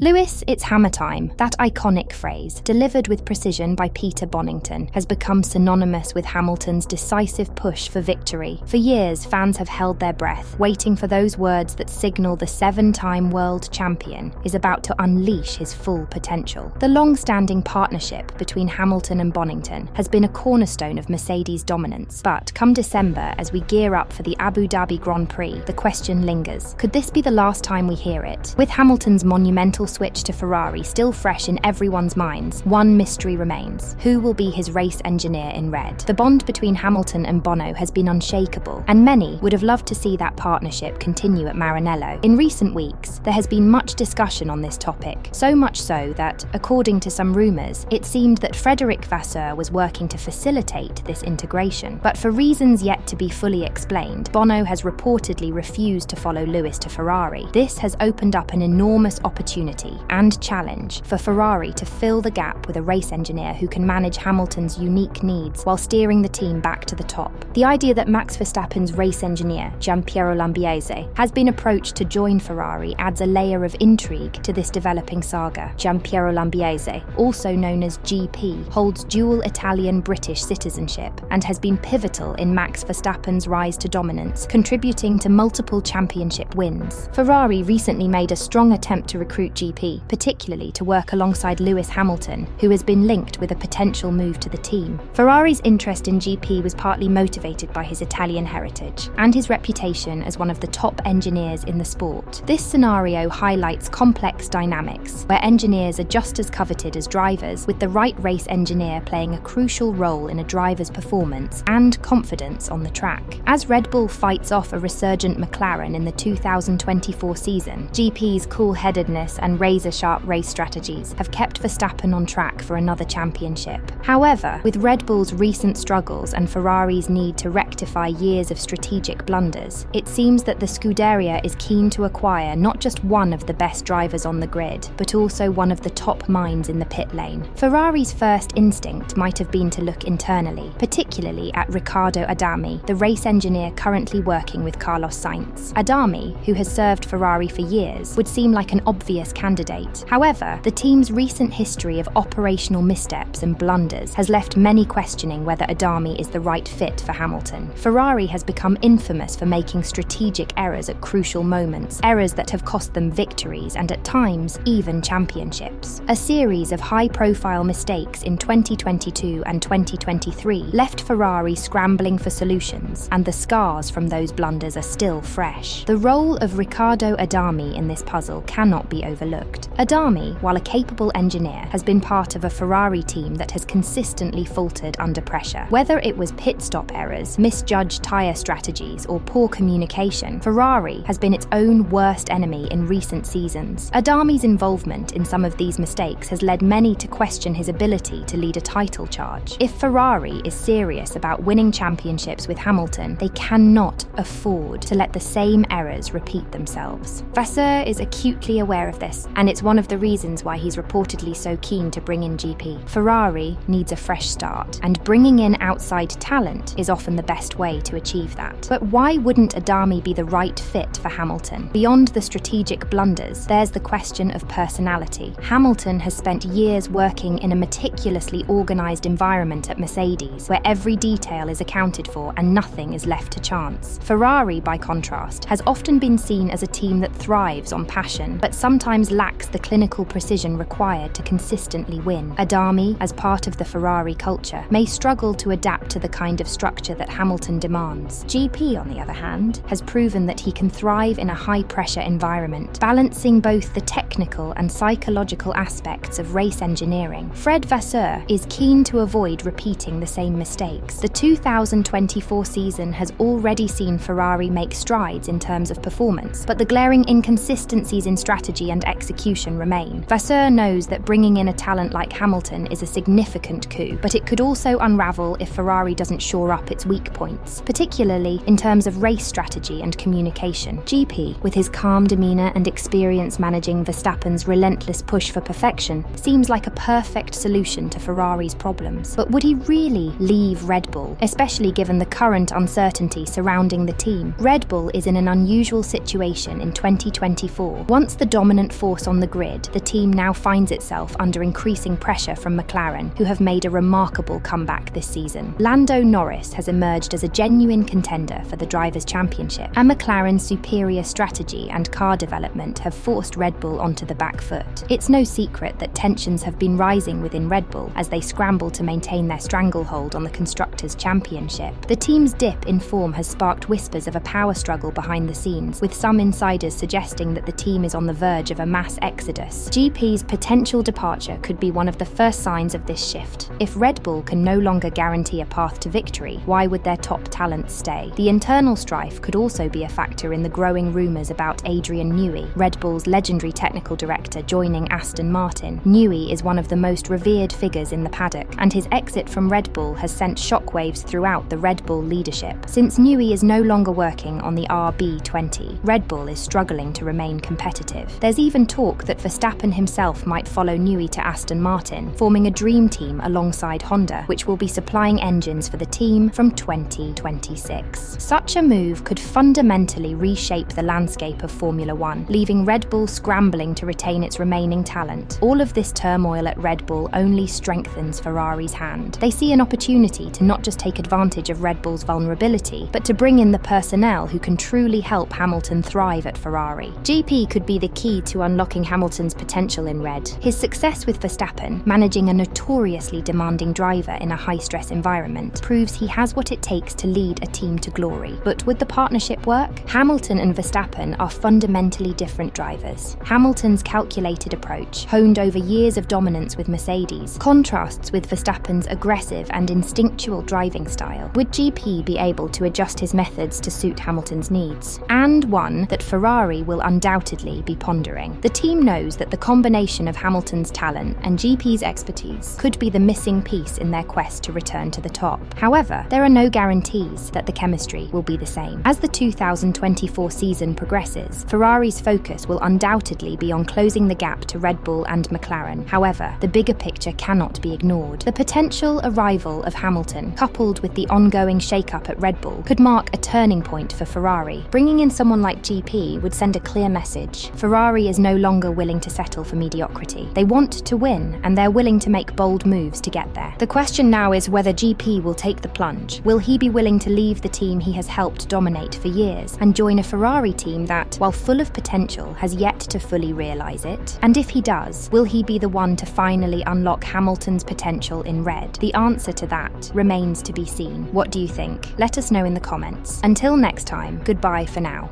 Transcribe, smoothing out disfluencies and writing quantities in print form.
Lewis, it's hammer time. That iconic phrase, delivered with precision by Peter Bonnington, has become synonymous with Hamilton's decisive push for victory. For years, fans have held their breath, waiting for those words that signal the seven-time world champion is about to unleash his full potential. The long-standing partnership between Hamilton and Bonnington has been a cornerstone of Mercedes' dominance. But come December, as we gear up for the Abu Dhabi Grand Prix, the question lingers. Could this be the last time we hear it? With Hamilton's monumental switch to Ferrari still fresh in everyone's minds, one mystery remains. Who will be his race engineer in red? The bond between Hamilton and Bono has been unshakable, and many would have loved to see that partnership continue at Maranello. In recent weeks, there has been much discussion on this topic, so much so that, according to some rumours, it seemed that Frederic Vasseur was working to facilitate this integration. But for reasons yet to be fully explained, Bono has reportedly refused to follow Lewis to Ferrari. This has opened up an enormous opportunity and challenge for Ferrari to fill the gap with a race engineer who can manage Hamilton's unique needs while steering the team back to the top. The idea that Max Verstappen's race engineer, Gianpiero Lambiase, has been approached to join Ferrari adds a layer of intrigue to this developing saga. Gianpiero Lambiase, also known as GP, holds dual Italian-British citizenship and has been pivotal in Max Verstappen's rise to dominance, contributing to multiple championship wins. Ferrari recently made a strong attempt to recruit GP, particularly to work alongside Lewis Hamilton, who has been linked with a potential move to the team. Ferrari's interest in GP was partly motivated by his Italian heritage and his reputation as one of the top engineers in the sport. This scenario highlights complex dynamics, where engineers are just as coveted as drivers, with the right race engineer playing a crucial role in a driver's performance and confidence on the track. As Red Bull fights off a resurgent McLaren in the 2024 season, GP's cool-headedness and razor-sharp race strategies have kept Verstappen on track for another championship. However, with Red Bull's recent struggles and Ferrari's need to rectify years of strategic blunders, it seems that the Scuderia is keen to acquire not just one of the best drivers on the grid, but also one of the top minds in the pit lane. Ferrari's first instinct might have been to look internally, particularly at Riccardo Adami, the race engineer currently working with Carlos Sainz. Adami, who has served Ferrari for years, would seem like an obvious candidate. However, the team's recent history of operational missteps and blunders has left many questioning whether Adami is the right fit for Hamilton. Ferrari has become infamous for making strategic errors at crucial moments, errors that have cost them victories and at times even championships. A series of high-profile mistakes in 2022 and 2023 left Ferrari scrambling for solutions, and the scars from those blunders are still fresh. The role of Riccardo Adami in this puzzle cannot be overlooked. Adami, while a capable engineer, has been part of a Ferrari team that has consistently faltered under pressure. Whether it was pit stop errors, misjudged tyre strategies, or poor communication, Ferrari has been its own worst enemy in recent seasons. Adami's involvement in some of these mistakes has led many to question his ability to lead a title charge. If Ferrari is serious about winning championships with Hamilton, they cannot afford to let the same errors repeat themselves. Vasseur is acutely aware of this, and it's one of the reasons why he's reportedly so keen to bring in GP. Ferrari needs a fresh start, and bringing in outside talent is often the best way to achieve that. But why wouldn't Adami be the right fit for Hamilton? Beyond the strategic blunders, there's the question of personality. Hamilton has spent years working in a meticulously organised environment at Mercedes, where every detail is accounted for and nothing is left to chance. Ferrari, by contrast, has often been seen as a team that thrives on passion, but sometimes lacks the clinical precision required to consistently win. Adami, as part of the Ferrari culture, may struggle to adapt to the kind of structure that Hamilton demands. GP, on the other hand, has proven that he can thrive in a high-pressure environment, balancing both the technical and psychological aspects of race engineering. Fred Vasseur is keen to avoid repeating the same mistakes. The 2024 season has already seen Ferrari make strides in terms of performance, but the glaring inconsistencies in strategy and execution remain. Vasseur knows that bringing in a talent like Hamilton is a significant coup, but it could also unravel if Ferrari doesn't shore up its weak points, particularly in terms of race strategy and communication. GP, with his calm demeanour and experience managing Verstappen's relentless push for perfection, seems like a perfect solution to Ferrari's problems. But would he really leave Red Bull, especially given the current uncertainty surrounding the team? Red Bull is in an unusual situation in 2024. Once the dominant force force on the grid, the team now finds itself under increasing pressure from McLaren, who have made a remarkable comeback this season. Lando Norris has emerged as a genuine contender for the Drivers' Championship, and McLaren's superior strategy and car development have forced Red Bull onto the back foot. It's no secret that tensions have been rising within Red Bull as they scramble to maintain their stranglehold on the Constructors' Championship. The team's dip in form has sparked whispers of a power struggle behind the scenes, with some insiders suggesting that the team is on the verge of a mass exodus. GP's potential departure could be one of the first signs of this shift. If Red Bull can no longer guarantee a path to victory, why would their top talents stay? The internal strife could also be a factor in the growing rumours about Adrian Newey, Red Bull's legendary technical director, joining Aston Martin. Newey is one of the most revered figures in the paddock, and his exit from Red Bull has sent shockwaves throughout the Red Bull leadership. Since Newey is no longer working on the RB20, Red Bull is struggling to remain competitive. There's even talk that Verstappen himself might follow Newey to Aston Martin, forming a dream team alongside Honda, which will be supplying engines for the team from 2026. Such a move could fundamentally reshape the landscape of Formula One, leaving Red Bull scrambling to retain its remaining talent. All of this turmoil at Red Bull only strengthens Ferrari's hand. They see an opportunity to not just take advantage of Red Bull's vulnerability, but to bring in the personnel who can truly help Hamilton thrive at Ferrari. GP could be the key to unlocking Hamilton's potential in red. His success with Verstappen, managing a notoriously demanding driver in a high-stress environment, proves he has what it takes to lead a team to glory. But would the partnership work? Hamilton and Verstappen are fundamentally different drivers. Hamilton's calculated approach, honed over years of dominance with Mercedes, contrasts with Verstappen's aggressive and instinctual driving style. Would GP be able to adjust his methods to suit Hamilton's needs? And one that Ferrari will undoubtedly be pondering. The team knows that the combination of Hamilton's talent and GP's expertise could be the missing piece in their quest to return to the top. However, there are no guarantees that the chemistry will be the same. As the 2024 season progresses, Ferrari's focus will undoubtedly be on closing the gap to Red Bull and McLaren. However, the bigger picture cannot be ignored. The potential arrival of Hamilton, coupled with the ongoing shake-up at Red Bull, could mark a turning point for Ferrari. Bringing in someone like GP would send a clear message. Ferrari is no longer willing to settle for mediocrity. They want to win, and they're willing to make bold moves to get there. The question now is whether GP will take the plunge. Will he be willing to leave the team he has helped dominate for years and join a Ferrari team that, while full of potential, has yet to fully realise it? And if he does, will he be the one to finally unlock Hamilton's potential in red? The answer to that remains to be seen. What do you think? Let us know in the comments. Until next time, goodbye for now.